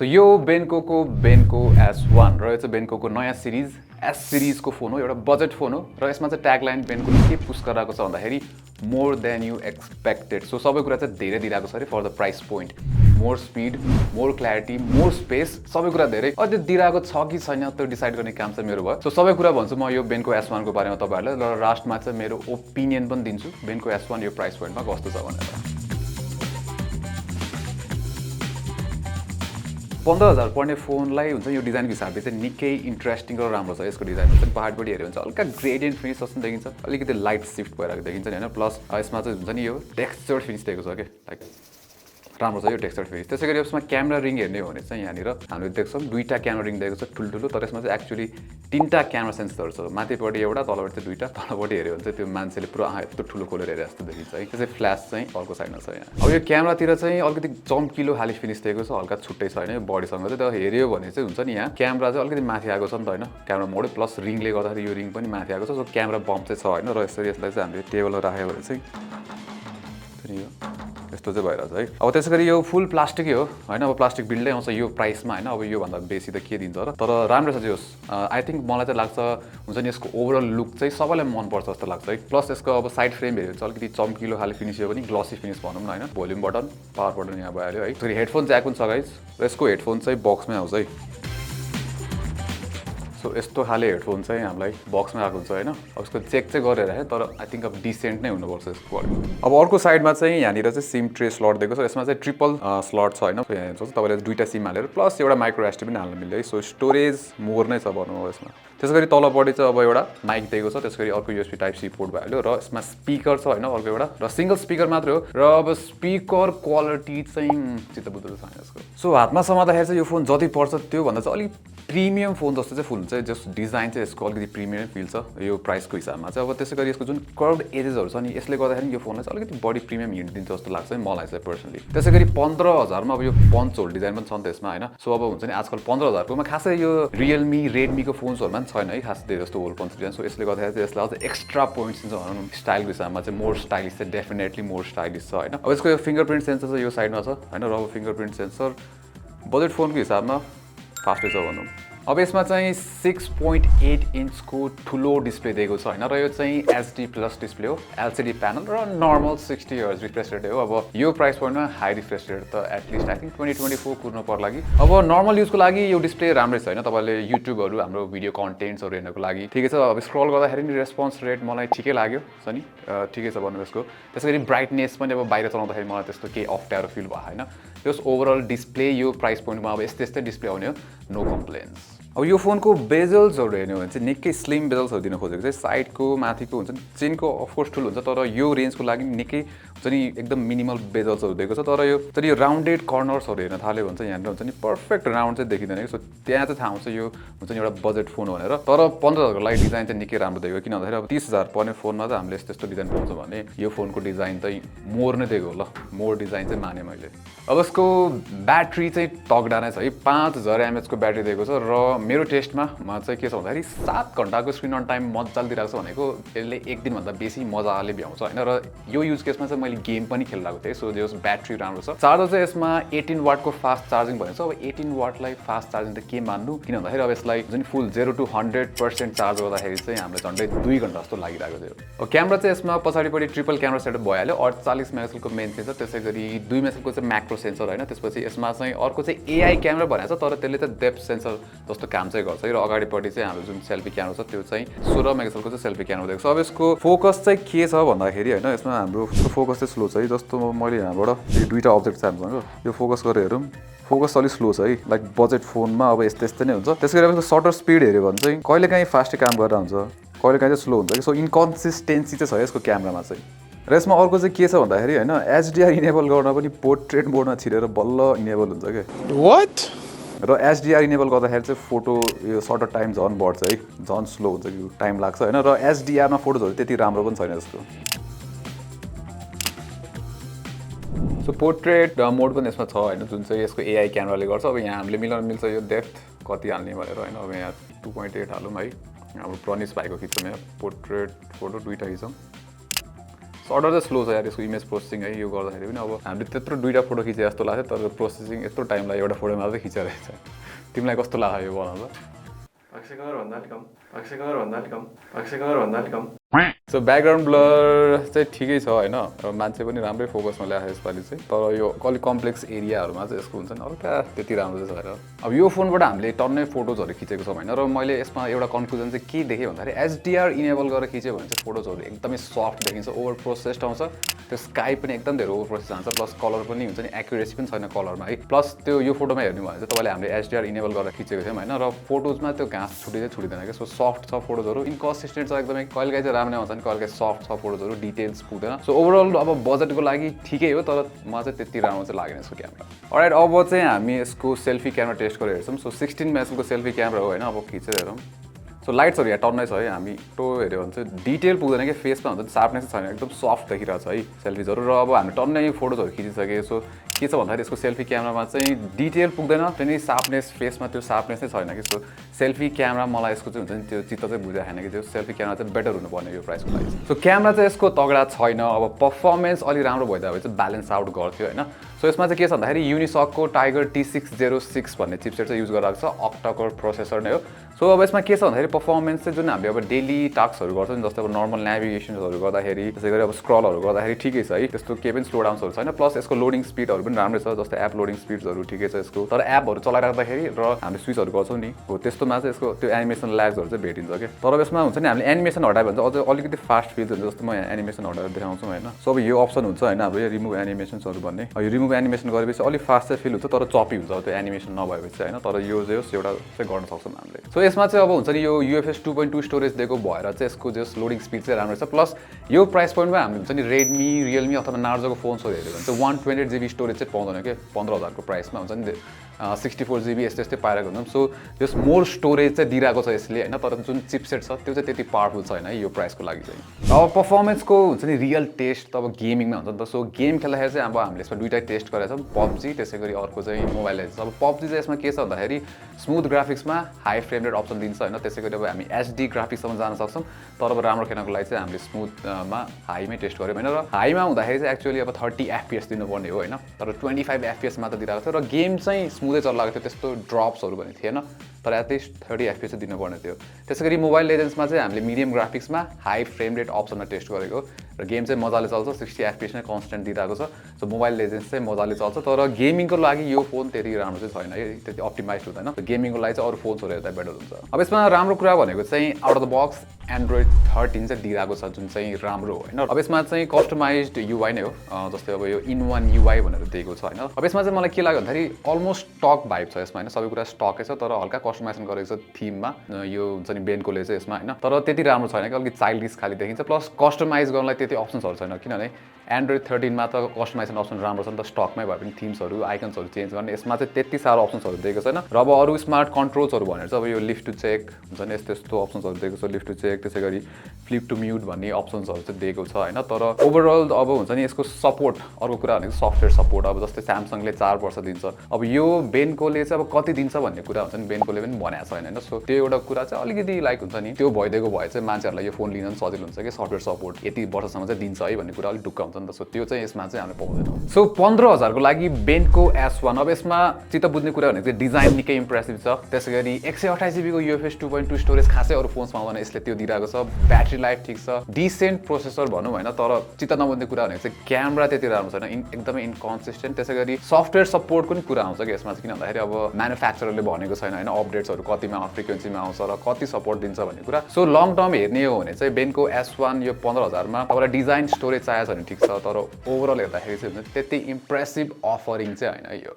So यो बेन्को S1 र यो चाहिँ बेन्को को नयाँ सिरिज S सिरिज को फोन हो एउटा बजेट फोन हो र यसमा चाहिँ ट्यागलाइन बेन्को के पुश गरिरहेको छ भन्दाखेरि more than you expected so सबै कुरा चाहिँ धेरै दिइरहेको छ अरे for the price point more speed more clarity more space सबै कुरा धेरै अझै दिइरहेको छ कि छैन त्यो डिसाइड गर्ने काम चाहिँ मेरो भयो सो सबै कुरा भन्छु म यो बेन्को S1 को बारेमा तपाईहरुलाई र लास्टमा चाहिँ मेरो ओपिनियन पनि दिन्छु बेन्को S1 यो प्राइस पोइन्टमा कस्तो छ भनेर 15,000 पर्ने फोनलाई हुन्छ यो डिजाइनको हिसाबले चाहिँ निकै इन्ट्रेस्टिङ र राम्रो छ यसको डिजाइन हुन्छ पहाडपट्टि हेऱ्यो भने चाहिँ हल्का ग्रेडियन्ट फिनिस जस्तो देखिन्छ अलिकति लाइट शिफ्ट भइरहेको देखिन्छ नि हैन प्लस यसमा चाहिँ हुन्छ नि यो टेक्सचर फिनिस दिएको छ के लाइक राम्रो छ यो टेक्सचर फिनिस त्यसैगरी यसमा क्यामेरा रिङ हेर्ने हो भने चाहिँ यहाँनिर हामीले देख्छौँ दुईटा क्यामेरा रिङ दिएको छ ठुल्ठुलो तर यसमा चाहिँ एक्चुअली तीनटा क्यामेरा सेन्सरहरू छ माथिपट्टि एउटा तलपट्टि चाहिँ दुईटा तलपट्टि हेऱ्यो भने चाहिँ त्यो मान्छेले पुरा यस्तो ठुलो खोलेर हेरे जस्तो देखिन्छ है त्यसै फ्ल्यास चाहिँ अर्को साइडमा छ यहाँ अब यो क्यामेरातिर चाहिँ अलिकति चम्किलो खाली फिनिस दिएको छ हल्का छुट्टै छ हैन यो बडीसँग चाहिँ तर हेऱ्यो भने चाहिँ हुन्छ नि यहाँ क्यामेरा चाहिँ अलिकति माथि आएको छ नि त हैन क्यामेरा मोड प्लस रिङले गर्दाखेरि यो रिङ पनि माथि आएको छ सो क्यामेरा बम्प चाहिँ छ हैन र यसरी यसलाई चाहिँ हामीले टेबलमा राख्यो भने चाहिँ यस्तो चाहिँ भइरहेछ है अब त्यसैगरी यो फुल प्लास्टिकै हो हैन अब प्लास्टिक बिल्डै आउँछ यो प्राइसमा हैन अब यो भन्दा बेसी त के दिन्छ र तर राम्रो छ जोस आई थिंक मलाई चाहिँ लाग्छ हुन्छ नि यसको ओभरअल लुक चाहिँ सबैलाई मन पर्छ जस्तो लाग्छ है प्लस यसको अब साइड फ्रेम हेर्यो भने अलिकति चम्किलो खाली फिनिस यो पनि ग्लसी फिनिस भनौँ न हैन भोल्युम बटन पावर बटन यहाँ भइहाल्यो है फेरि हेडफोन ज्याक पनि छ गाइस र यसको हेडफोन चाहिँ बक्समै आउँछ है सो यस्तो खाले हेडफोन चाहिँ हामीलाई बक्समा आएको हुन्छ हैन अब यसको चेक चाहिँ गरेर है तर आई थिंक अब डिसेन्ट नै हुनुपर्छ यसको क्वालिटी अब अर्को साइडमा चाहिँ यहाँनिर चाहिँ सिम ट्रे स्लट दिएको छ यसमा चाहिँ ट्रिपल स्लट छ हैन तपाईले दुईटा सिम हालेर प्लस एउटा माइक्रो एसडी पनि हाल्न मिल्छ है सो स्टोरेज मोर नै छ भनौँ यसमा त्यसैगरी तलपट्टि चाहिँ अब एउटा माइक दिएको छ त्यसैगरी अर्को यूएसबी टाइप सी पोर्ट भइहाल्यो र यसमा स्पिकर छ हैन अर्को एउटा र सिंगल स्पिकर मात्रै हो र अब स्पिकर क्वालिटी चाहिँ चित्तबुद्ध छैन यसको सो हातमा समात्दाखेरि चाहिँ यो फोन जति पर्छ त्यो भन्दा चाहिँ अलिक प्रिमियम फोन जस्तो चाहिँ फुल हुन्छ जस डिजाइन चाहिँ यसको अलिकति प्रिमियम फिल छ यो प्राइसको हिसाबमा चाहिँ अब त्यसैगरी यसको जुन कर्भड एजेसहरू छ नि यसले गर्दाखेरि यो फोनलाई चाहिँ अलिकति बढी प्रिमियम हिट दिन्छ जस्तो लाग्छ मलाई चाहिँ पर्सनली त्यसैगरी 15,000 मा अब यो पञ्च होल डिजाइन पनि छ नि त्यसमा हैन सो अब हुन्छ नि आजकल 15,000 कोमा खासै यो रियलमी रेडमीको फोन्सहरुमा पनि छैन है खास धेरै जस्तो होल पञ्च डिजाइन सो यसले गर्दाखेरि चाहिँ यसलाई अझ एक्स्ट्रा पोइन्ट्स दिन्छ भनौँ स्टाइलको हिसाबमा चाहिँ मोर स्टाइलिश चाहिँ डेफिनेटली मोर स्टाइलिश छ हैन अब यसको यो फिंगरप्रिन्ट सेन्सर चाहिँ यो साइडमा छ हैन र अब फिंगरप्रिन्ट सेन्सर बजेट फोनको हिसाबमा फास्टै छ भनौँ अब यसमा चाहिँ 6.8 इन्चको ठुलो डिस्प्ले दिएको छ हैन र यो चाहिँ एचडी प्लस डिस्प्ले हो एलसीडी प्यानल र नर्मल 60 हर्ज रिफ्रेश रेट हो अब यो प्राइस पोइन्टमा हाई रिफ्रेश रेट त एटलिस्ट आई थिंक 2024 कुर्नु पर्ला लागि अब नर्मल युजको लागि यो डिस्प्ले राम्रै छ हैन तपाईले युट्युबहरु हाम्रो भिडियो कन्टेन्ट्सहरु हेर्नको लागि ठिकै छ अब स्क्रल गर्दाखेरि नि रेस्पोन्स रेट मलाई ठिकै लाग्यो छ नि ठिकै छ भन्नु यसको त्यसैगरी ब्राइटनेस पनि अब बाहिर चलाउँदाखेरि मलाई त्यस्तो केही अप्ठ्यारो फिल भयो हैन यस ओभरअल डिस्प्ले यो प्राइस पोइन्टमा अब यस्तै डिस्प्ले आउने हो नो कम्प्लेन्स अब यो फोनको बेजल्सहरु हेर्ने हो भने चाहिँ निकै स्लिम बेजल्सहरु दिन खोजेको चाहिँ साइडको माथिको हुन्छ नि चेनको अफ कोर्स ठुलो हुन्छ तर यो रेन्जको लागि निकै हुन्छ नि एकदम मिनिमल बेजल्सहरु दिएको छ तर यो राउन्डेड कर्नर्सहरु हेर्न थाल्यो भने चाहिँ यहाँनिर हुन्छ नि पर्फेक्ट राउन्ड चाहिँ देखिँदैन सो त्यहाँ चाहिँ थाहा हुन्छ यो हुन्छ नि एउटा बजेट फोन हो भनेर तर 15,000 को लागि डिजाइन चाहिँ निकै राम्रो दिएको किन भन्दाखेरि अब 30,000 पर्ने फोनमा चाहिँ हामीले यस्तो डिजाइन पाउँछ भने यो फोनको डिजाइन चाहिँ मोर नै दिएको हो ल मोर डिजाइन चाहिँ माने मैले अब यसको ब्याट्री चाहिँ तगडा नै छ है 5000 mAh को ब्याट्री दिएको छ र मेरो टेस्टमा म चाहिँ के छ भन्दाखेरि 7 घण्टाको स्क्रिन अन टाइम मजाले दिइरहेको छ भनेको यसले एक दिनभन्दा बेसी मजाले भ्याउँछ हैन र यो युज केसमा चाहिँ मैले गेम पनि खेलिरहेको थिएँ सो जस ब्याट्री राम्रो छ चार्जर चाहिँ यसमा 18 वाटको फास्ट चार्जिङ भनेको छ अब 18 वाटलाई फास्ट चार्जिङ त के मान्नु किन भन्दाखेरि अब यसलाई जुन फुल 0 to 100% चार्ज गर्दाखेरि चाहिँ हामीलाई झन्डै 2 घण्टा जस्तो लागिरहेको थियो अब क्यामेरा चाहिँ यसमा पछाडिपट्टि ट्रिपल क्यामेरा सेटअप भइहाल्यो 48 मेगापिक्सलको मेन सेन्सर त्यसैगरी 2 मेगापिक्सलको चाहिँ म्याक्रो सेन्सर हैन त्यसपछि यसमा चाहिँ अर्को चाहिँ एआई क्यामेरा भनेको छ तर त्यसले चाहिँ डेप्थ सेन्सर जस्तो काम चाहिँ गर्छ र अगाडिपट्टि चाहिँ हाम्रो जुन सेल्फी क्यामेरा छ त्यो चाहिँ 16 मेगापिक्सलको चाहिँ सेल्फी क्यामेरा दिएको छ अब यसको फोकस चाहिँ के छ भन्दाखेरि हैन यसमा हाम्रो फोकस चाहिँ स्लो छ है जस्तो मैले यहाँबाट यो दुईटा अब्जेक्ट छ हामीसँग यो फोकस गरेर हेरौँ फोकस अलि स्लो छ है लाइक बजेट फोनमा अब यस्तै नै हुन्छ त्यसैगरी अब यसको सटर स्पिड हेर्यो भने चाहिँ कहिलेकाहीँ फास्टै काम गरेर हुन्छ कहिलेकाहीँ चाहिँ स्लो हुन्छ कि सो इन्कन्सिस्टेन्सी चाहिँ छ यसको क्यामेरामा चाहिँ र यसमा अर्को चाहिँ के छ भन्दाखेरि हैन एचडीआर इनेबल गर्न पनि पोर्ट्रेट मोडमा छिरेर बल्ल इनेबल हुन्छ के व्हाट र एचडीआर इनेबल गर्दाखेरि चाहिँ फोटो यो सर्टर टाइम झन् बढ्छ है झन् स्लो हुन्छ कि टाइम लाग्छ हैन र एचडीआरमा फोटोजहरु त्यति राम्रो पनि छैन यसको सो पोर्ट्रेट मोड पनि यसमा छ हैन जुन चाहिँ यसको एआई क्यामेराले गर्छ अब यहाँ हामीले मिलाउन मिल्छ यो डेप्थ कति हाल्ने भनेर हैन अब यहाँ 2.8 हालौँ है हाम्रो प्रनिस भाइको खिच्छौँ यहाँ पोर्ट्रेट फोटो दुईटा खिचौँ सर्टर चाहिँ स्लो छ यार यसको इमेज प्रोसेसिङ है। यो गर्दाखेरि पनि अब हामीले त्यत्रो दुईटा फोटो खिचे जस्तो लाग्छ तर प्रोसेसिङ यत्रो टाइम लाग्यो एउटा फोटो मात्रै खिचेर रहेछ। तिमीलाई कस्तो लाग्यो यो बनाउँदा? सो ब्याकग्राउन्ड ब्लर चाहिँ ठिकै छ होइन, र मान्छे पनि राम्रै फोकसमा ल्याएको यसपालि चाहिँ। तर यो अलिक कम्प्लेक्स एरियाहरूमा चाहिँ यसको हुन्छ नि हल्का त्यति राम्रो चाहिँ छैन। अब यो फोनबाट हामीले टन्नै फोटोजहरू खिचेको छौँ होइन, र मैले यसमा एउटा कन्क्लुजन चाहिँ के देखेँ भन्दाखेरि एचडिआर इनेबल गरेर खिच्यो भने चाहिँ फोटोजहरू एकदमै सफ्ट देखिन्छ, ओभर प्रोसेस्ड आउँछ, त्यो स्काई पनि एकदम धेरै ओभर प्रोसेस आउँछ, प्लस कलर पनि हुन्छ नि एक्युरेसी पनि छैन कलरमा है। प्लस त्यो यो फोटोमा हेर्नु भयो भने चाहिँ तपाईँले हामीले एचडिआर इनेबल गरेर खिचेको थियौँ होइन, र फोटोजमा त्यो घाँस छुटिँदैन क्या। सो सफ्ट छ फोटोजहरू, इन्कन्सिस्टेन्ट छ एकदमै, कहिलेकाहीँ चाहिँ राम्रो आउँछ नि कहिलेकाहीँ सफ्ट छ फोटोजहरू, डिटेल्स पुग्दैन। सो ओभरअल अब बजेटको लागि ठिकै हो, तर मलाई चाहिँ त्यति राम्रो चाहिँ लागेन यसको क्यामेरा। अलराइट, अब चाहिँ हामी यसको सेल्फी क्यामेरा टेस्ट गरेर हेर्छौँ। सो 16 मेगापिक्सलको सेल्फी क्यामेरा हो होइन, अब खिचेर हेरौँ। सो लाइट्सहरू यहाँ टन्नै छ है, हामी टो हेऱ्यो भने चाहिँ डिटेल पुग्दैन कि फेसमा हुन्छ सार्पनेस छैन, एकदम सफ्ट देखिरहेको छ है सेल्फिजहरू। र अब हामी टन्नै फोटोजहरू खिचिसकेँ। सो के छ भन्दाखेरि यसको सेल्फी क्यामेरामा चाहिँ डिटेल पुग्दैन, त्यहाँदेखि सार्पनेस फेसमा त्यो सार्पनेस नै छैन कि। सो सेल्फी क्यामेरा मलाई यसको चाहिँ हुन्छ नि त्यो चित्त चाहिँ बुझाएको छैन कि त्यो सेल्फी क्यामेरा चाहिँ बेटर हुनुपर्ने यो प्राइसको लागि। सो क्यामेरा चाहिँ यसको तगडा छैन, अब पर्फर्मेन्स अलिक राम्रो भइदियो भए चाहिँ ब्यालेन्स आउट गर्थ्यो होइन। सो यसमा चाहिँ के छ भन्दाखेरि युनिसकको टाइगर T606 भन्ने चिपसेट चाहिँ युज गरिरहेको छ, अक्टा-कोर प्रोसेसर नै हो। सो अब यसमा के छ भन्दाखेरि पर्फर्मेन्स चाहिँ जुन हामीले अब डेली टास्कहरू गर्छौँ नि, जस्तै अब नर्मल नेभिगेसनहरू गर्दाखेरि, त्यसै गरी अब स्क्रलहरू गर्दाखेरि ठिकै छ है, त्यस्तो केही पनि स्लो डाउन्सहरू छैन। प्लस यसको लोडिङ स्पिडहरू पनि राम्रै छ, जस्तै एप लोडिङ स्पिड्सहरू ठिकै छ यसको। तर एपहरू चलाइराख्दाखेरि र हामीले स्विचहरू गर्छौँ नि हो त्यस्तोमा चाहिँ यसको त्यो एनिमेसन ल्याग्सहरू चाहिँ भेटिन्छ क्या। तर यसमा हुन्छ नि हामीले एनिमेसन हटायो भने चाहिँ अझै अलिकति फास्ट फिल्स हुन्छ, जस्तो म यहाँ एनिमेसन हटाएर देखाउँछु होइन। सो अब यो अप्सन हुन्छ होइन, अब यो रिमुभ एनिमेसन्सहरू भन्ने, यो रिमुभ एनिमेसन गरेपछि अलिक फास्ट चाहिँ फिल हुन्छ, तर चपी हुन्छ त्यो एनिमेसन नभएपछि होइन। तर यो चाहिँ होस् एउटा चाहिँ गर्न सक्छौँ हामीले। सो यसमा चाहिँ अब हुन्छ नि यो UFS 2.2 स्टोरेज दिएको भएर चाहिँ यसको जस लोडिङ स्पिड चाहिँ राम्रो छ। प्लस यो प्राइस पोइन्टमा हामीले हुन्छ नि रेडमी, रियलमी अथवा नार्जोको फोन्सहरू हेऱ्यो भने चाहिँ 128 GB स्टोरेज चाहिँ पाउँदैन क्या 15,000 को प्राइसमा हुन्छ नि 64 GB यस्तै पाइरहेको हुन्छौँ। सो जस मोर स्टोरेज चाहिँ दिइरहेको छ यसले होइन, तर जुन चिपसेट छ त्यो चाहिँ त्यति पावरफुल छैन है यो प्राइसको लागि चाहिँ। अब पर्फर्मेन्सको हुन्छ नि रियल टेस्ट अब गेमिङमा हुन्छ नि त। सो गेम खेल्दाखेरि चाहिँ अब हामीले यसमा दुईवटा टेस्ट गरेका छौँ, PUBG त्यसै गरी अर्को चाहिँ मोबाइल लेजेन्ड्स। अब PUBG चाहिँ यसमा के छ भन्दाखेरि स्मुथ ग्राफिक्समा हाई फ्रेम रेट अप्सन दिन्छ होइन, त्यसै गरी अब हामी HD ग्राफिक्ससम्म जान सक्छौँ। तर अब राम्रो खेल्नको लागि चाहिँ हामीले स्मुथमा हाईमै टेस्ट गऱ्यौँ होइन, र हाईमा हुँदाखेरि चाहिँ एक्चुअली अब 30 FPS दिनुपर्ने हो होइन, तर 25 FPS मात्र दिइरहेको थियो, र गेम चाहिँ स्मुथै चलिरहेको थियो, त्यस्तो ड्रप्सहरू पनि थिएन, तर एटलिस्ट 30 FPS चाहिँ दिनुपर्ने थियो। त्यसै गरी मोबाइल लेजेन्ड्समा चाहिँ हामीले मिडियम ग्राफिक्समा हाई फ्रेम रेट अप्सनमा टेस्ट गरेको, र गेम चाहिँ मजाले चल्छ, 60 FPS नै कन्सटेन्ट दिइरहेको छ। सो मोबाइल लेजेन्ड्स चाहिँ मजाले चल्छ, तर गेमिङको लागि यो फोन त्यति राम्रो चाहिँ छैन है, त्यति अप्टिमाइज हुँदैन। गेमिङको लागि चाहिँ अरू फोन्सहरू हेर्दा बेटर हुन्छ। अब यसमा राम्रो कुरा भनेको चाहिँ out of the box Android 13 चाहिँ दिइरहेको छ, जुन चाहिँ राम्रो हो होइन। अब यसमा चाहिँ कस्टमाइज्ड UI नै हो, जस्तै अब यो इन-1 UI भनेर दिएको छ होइन। अब यसमा चाहिँ मलाई के लाग्यो भन्दाखेरि अलमोस्ट स्टक भाइब छ यसमा होइन, सबै कुरा स्टकै छ, तर हल्का कस्टमाइजेसन गरेको छ थिममा, यो हुन्छ नि बेन्कोले चाहिँ यसमा होइन, तर त्यति राम्रो छैन कि, अलिकति चाइल्डिस खाली देखिन्छ। प्लस कस्टमाइज गर्नलाई त्यति अप्सन्सहरू छैन, किनभने एन्ड्रोइड 13 मा त कस्टमाइजेसन अप्सन राम्रो छ नि त, स्टकमै भए पनि थिम्सहरू आइकन्सहरू चेन्ज गर्ने। यसमा चाहिँ त्यति साह्रो अप्सन्सहरू दिएको छैन। र अब अरू स्मार्ट कन्ट्रोल्सहरू भनेर चाहिँ अब यो लिफ्ट टु चेक हुन्छ नि यस्तो यस्तो अप्सन्सहरू दिएको छ, लिफ्ट टु चेक त्यसै गरी फ्लिप टु म्युट भन्ने अप्सन्सहरू चाहिँ दिएको छ होइन। तर ओभरअल अब हुन्छ नि यसको सपोर्ट, अर्को कुरा भनेको सफ्टवेयर सपोर्ट, अब जस्तै स्यामसङले 4 वर्ष दिन्छ, अब यो बेन्कोले चाहिँ अब कति दिन्छ भन्ने कुरा हुन्छ नि, बेन्कोले पनि भनेको छैन होइन। सो त्यो एउटा कुरा चाहिँ अलिकति लाइक हुन्छ नि, त्यो भइदिएको भए चाहिँ मान्छेहरूलाई यो फोन लिन पनि सजिलो हुन्छ कि सफ्टवेयर सपोर्ट यति वर्षसम्म चाहिँ दिन्छ है भन्ने कुरा अलिक ढुक्क हुन्छ नि त। सो त्यो चाहिँ यसमा चाहिँ हामीले पाउँदैनौँ। सो 15,000 को लागि बेन्को S1। अब यसमा चित्त बुझ्ने कुरा भनेको चाहिँ डिजाइन निकै इम्प्रेसिभ छ, त्यसै गरी 128 GB को UFS 2.2 स्टोरेज खासै अरू फोन्समा आउँदैन, यसले त्यो दिइरहेको छ। ब्याट्री लाइफ ठिक छ, डिसेन्ट प्रोसेसर भनौँ होइन, तर चित्त नबुझ्ने कुरा भनेको चाहिँ क्यामेरा त्यति राम्रो छैन, एकदमै इन्कन्सिस्टेन्ट। त्यसै गरी सफ्टवेयर सपोर्टको पनि कुरा आउँछ कि यसमा चाहिँ, किन भन्दाखेरि अब म्यानुफ्याक्चररले भनेको छैन होइन अपडेट्सहरू कतिमा फ्रिक्वेन्सीमा आउँछ र कति सपोर्ट दिन्छ भन्ने कुरा। सो लङ टर्म हेर्ने हो भने चाहिँ बेन्को S1 यो 15,000 मा तपाईँलाई डिजाइन स्टोरेज चाहिएको छ भने ठिक छ, तर ओभरअल हेर्दाखेरि चाहिँ त्यति इम्प्रेसिभ अफरिङ चाहिँ होइन यो।